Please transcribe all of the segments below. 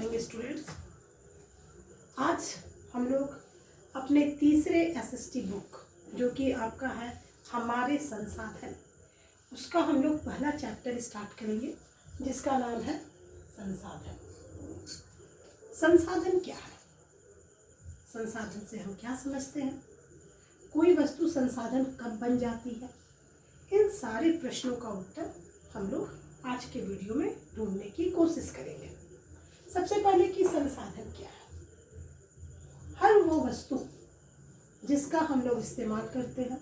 Morning students. आज हम लोग अपने तीसरे एसएसटी बुक जो कि आपका है हमारे संसाधन, उसका हम लोग पहला चैप्टर स्टार्ट करेंगे जिसका नाम है संसाधन। संसाधन क्या है? संसाधन से हम क्या समझते हैं? कोई वस्तु संसाधन कब बन जाती है? इन सारे प्रश्नों का उत्तर हम लोग आज के वीडियो में ढूंढने की कोशिश करेंगे। सबसे पहले कि संसाधन क्या है? हर वो वस्तु जिसका हम लोग इस्तेमाल करते हैं,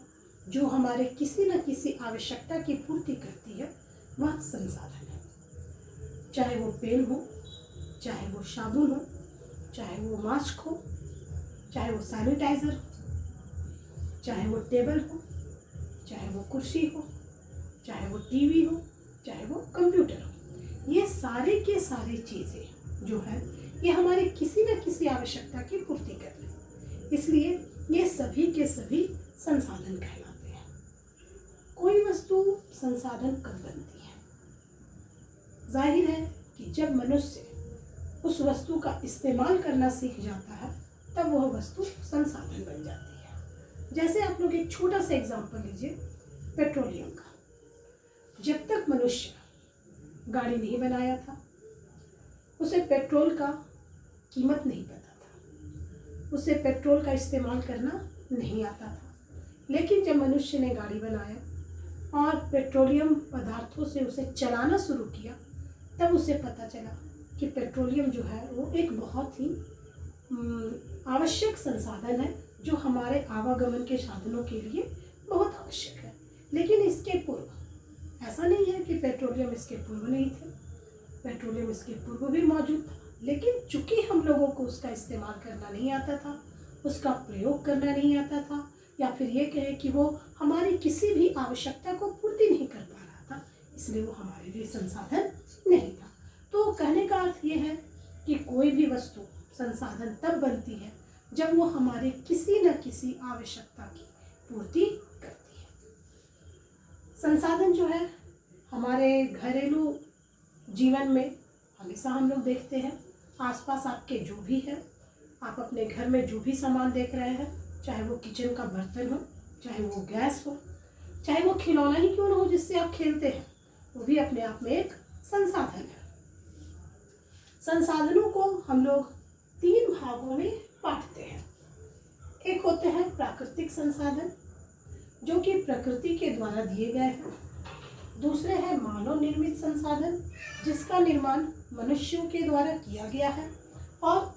जो हमारे किसी न किसी आवश्यकता की पूर्ति करती है, वह संसाधन है। चाहे वो पेन हो, चाहे वो साबुन हो, चाहे वो मास्क हो, चाहे वो सैनिटाइजर हो, चाहे वो टेबल हो, चाहे वो कुर्सी हो, चाहे वो टीवी हो, चाहे वो कंप्यूटर हो, ये सारी के सारी चीज़ें जो है ये हमारे किसी न किसी आवश्यकता की पूर्ति कर रही है, इसलिए ये सभी के सभी संसाधन कहलाते हैं। कोई वस्तु संसाधन कब बनती है? जाहिर है कि जब मनुष्य उस वस्तु का इस्तेमाल करना सीख जाता है तब वह वस्तु संसाधन बन जाती है। जैसे आप लोग एक छोटा सा एग्जांपल लीजिए पेट्रोलियम का। जब तक मनुष्य गाड़ी नहीं बनाया था, उसे पेट्रोल का कीमत नहीं पता था, उसे पेट्रोल का इस्तेमाल करना नहीं आता था। लेकिन जब मनुष्य ने गाड़ी बनाया और पेट्रोलियम पदार्थों से उसे चलाना शुरू किया, तब उसे पता चला कि पेट्रोलियम जो है वो एक बहुत ही आवश्यक संसाधन है, जो हमारे आवागमन के साधनों के लिए बहुत आवश्यक है। लेकिन इसके पूर्व ऐसा नहीं है कि पेट्रोलियम इसके पूर्व नहीं थे, पेट्रोलियम इसके पूर्व भी मौजूद था, लेकिन चूंकि हम लोगों को उसका इस्तेमाल करना नहीं आता था, उसका प्रयोग करना नहीं आता था, या फिर ये कहे कि वो हमारी किसी भी आवश्यकता को पूर्ति नहीं कर पा रहा था, इसलिए वो हमारे लिए संसाधन नहीं था। तो कहने का अर्थ ये है कि कोई भी वस्तु संसाधन तब बनती है जब वो हमारे किसी न किसी आवश्यकता की पूर्ति करती है। संसाधन जो है हमारे घरेलू जीवन में हमेशा हम लोग देखते हैं, आसपास आपके जो भी है, आप अपने घर में जो भी सामान देख रहे हैं, चाहे वो किचन का बर्तन हो, चाहे वो गैस हो, चाहे वो खिलौना ही क्यों ना हो जिससे आप खेलते हैं, वो भी अपने आप में एक संसाधन है। संसाधनों को हम लोग 3 भागों में बांटते हैं। एक होते हैं प्राकृतिक संसाधन, जो कि प्रकृति के द्वारा दिए गए हैं। दूसरे है मानव निर्मित संसाधन, जिसका निर्माण मनुष्यों के द्वारा किया गया है। और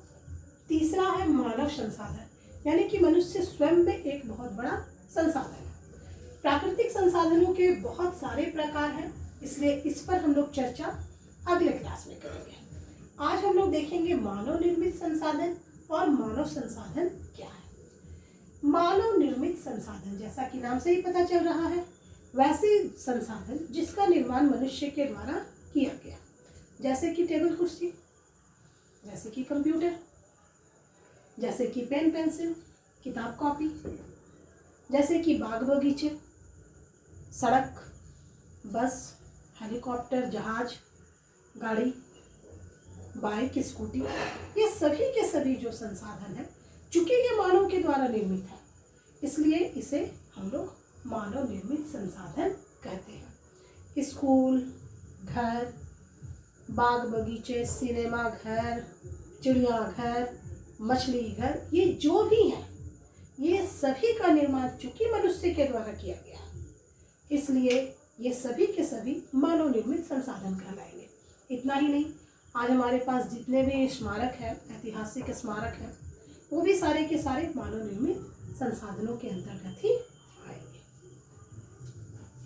तीसरा है मानव संसाधन, यानी कि मनुष्य स्वयं में एक बहुत बड़ा संसाधन है। प्राकृतिक संसाधनों के बहुत सारे प्रकार हैं, इसलिए इस पर हम लोग चर्चा अगले क्लास में करेंगे। आज हम लोग देखेंगे मानव निर्मित संसाधन और मानव संसाधन क्या है। मानव निर्मित संसाधन, जैसा कि नाम से ही पता चल रहा है, वैसे संसाधन जिसका निर्माण मनुष्य के द्वारा किया गया, जैसे कि टेबल कुर्सी, जैसे कि कंप्यूटर, जैसे कि पेन पेंसिल, किताब कॉपी, जैसे कि बाग बगीचे, सड़क, बस, हेलीकॉप्टर, जहाज, गाड़ी, बाइक, स्कूटी, ये सभी के सभी जो संसाधन है, चूंकि ये मानव के द्वारा निर्मित है, इसलिए इसे हम लोग मानव निर्मित संसाधन कहते हैं। स्कूल, घर, बाग बगीचे, सिनेमा घर, चिड़ियाघर, मछली घर, ये जो भी है, ये सभी का निर्माण चूंकि मनुष्य के द्वारा किया गया है, इसलिए ये सभी के सभी मानव निर्मित संसाधन कहलाएंगे। इतना ही नहीं, आज हमारे पास जितने भी स्मारक हैं, ऐतिहासिक स्मारक हैं, वो भी सारे के सारे मानव निर्मित संसाधनों के अंतर्गत ही आएंगे।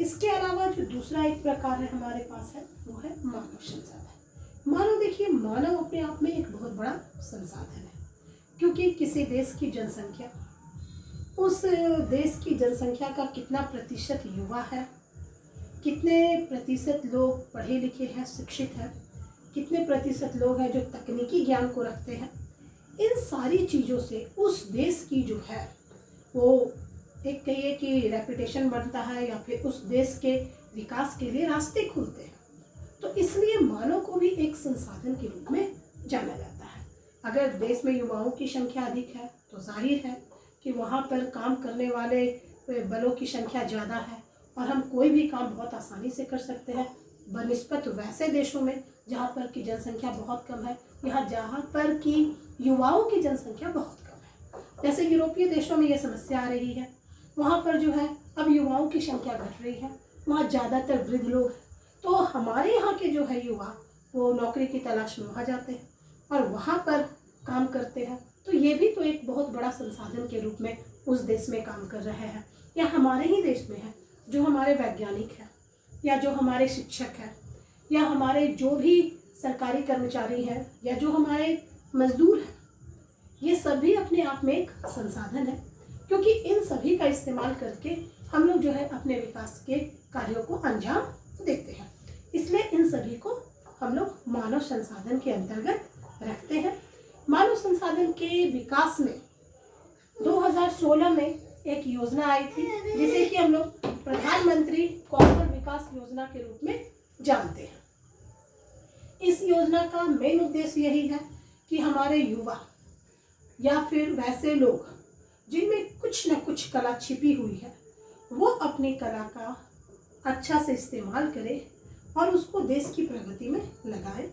इसके अलावा जो दूसरा एक प्रकार है हमारे पास है, वो है मानव संसाधन। मानव, देखिए, मानव अपने आप में एक बहुत बड़ा संसाधन है, क्योंकि किसी देश की जनसंख्या, उस देश की जनसंख्या का कितना प्रतिशत युवा है, कितने प्रतिशत लोग पढ़े लिखे हैं, शिक्षित हैं, कितने प्रतिशत लोग हैं जो तकनीकी ज्ञान को रखते हैं, इन सारी चीज़ों से उस देश की जो है वो एक कहिए कि रेपुटेशन बनता है, या फिर उस देश के विकास के लिए रास्ते खुलते हैं। तो इसलिए मानव को भी एक संसाधन के रूप में जाना जाता है। अगर देश में युवाओं की संख्या अधिक है तो जाहिर है कि वहाँ पर काम करने वाले बलों की संख्या ज़्यादा है और हम कोई भी काम बहुत आसानी से कर सकते हैं बनिस्बत वैसे देशों में जहाँ पर की जनसंख्या बहुत कम है, जहाँ पर की युवाओं की जनसंख्या बहुत कम है। जैसे यूरोपीय देशों में ये समस्या आ रही है, वहाँ पर जो है अब युवाओं की संख्या घट रही है, वहाँ ज़्यादातर वृद्ध लोग हैं। तो हमारे यहाँ के जो है युवा वो नौकरी की तलाश में वहाँ जाते हैं और वहाँ पर काम करते हैं। तो ये भी तो एक बहुत बड़ा संसाधन के रूप में उस देश में काम कर रहे हैं। या हमारे ही देश में है जो हमारे वैज्ञानिक हैं या जो हमारे शिक्षक हैं या हमारे जो भी सरकारी कर्मचारी हैं या जो हमारे मजदूर हैं, ये सभी अपने आप में एक संसाधन है, क्योंकि इन सभी का इस्तेमाल करके हम लोग जो है अपने विकास के कार्यों को अंजाम देते हैं। इसलिए इन सभी को हम लोग मानव संसाधन के अंतर्गत रखते हैं। मानव संसाधन के विकास में 2016 में एक योजना आई थी जिसे कि हम लोग प्रधानमंत्री कौशल विकास योजना के रूप में जानते हैं। इस योजना का मेन उद्देश्य यही है कि हमारे युवा या फिर वैसे लोग जिनमें कुछ न कुछ कला छिपी हुई है वो अपनी कला का अच्छा से इस्तेमाल करें और उसको देश की प्रगति में लगाएं।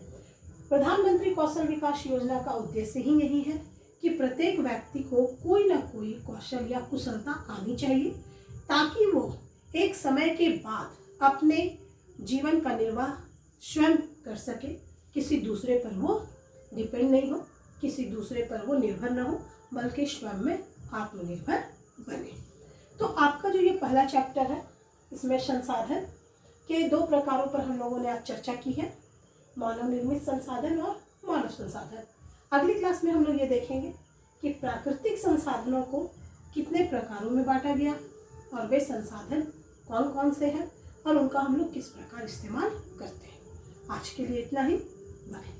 प्रधानमंत्री कौशल विकास योजना का उद्देश्य ही यही है कि प्रत्येक व्यक्ति को कोई ना कोई कौशल या कुशलता आनी चाहिए ताकि वो एक समय के बाद अपने जीवन का निर्वाह स्वयं कर सके, किसी दूसरे पर वो डिपेंड नहीं हो, किसी दूसरे पर वो निर्भर न हो, बल्कि स्वयं में आत्मनिर्भर बने। तो आपका जो ये पहला चैप्टर है इसमें संसाधन के 2 प्रकारों पर हम लोगों ने आज चर्चा की है, मानव निर्मित संसाधन और मानव संसाधन। अगली क्लास में हम लोग ये देखेंगे कि प्राकृतिक संसाधनों को कितने प्रकारों में बांटा गया और वे संसाधन कौन कौन से हैं और उनका हम लोग किस प्रकार इस्तेमाल करते हैं। आज के लिए इतना ही, बाय।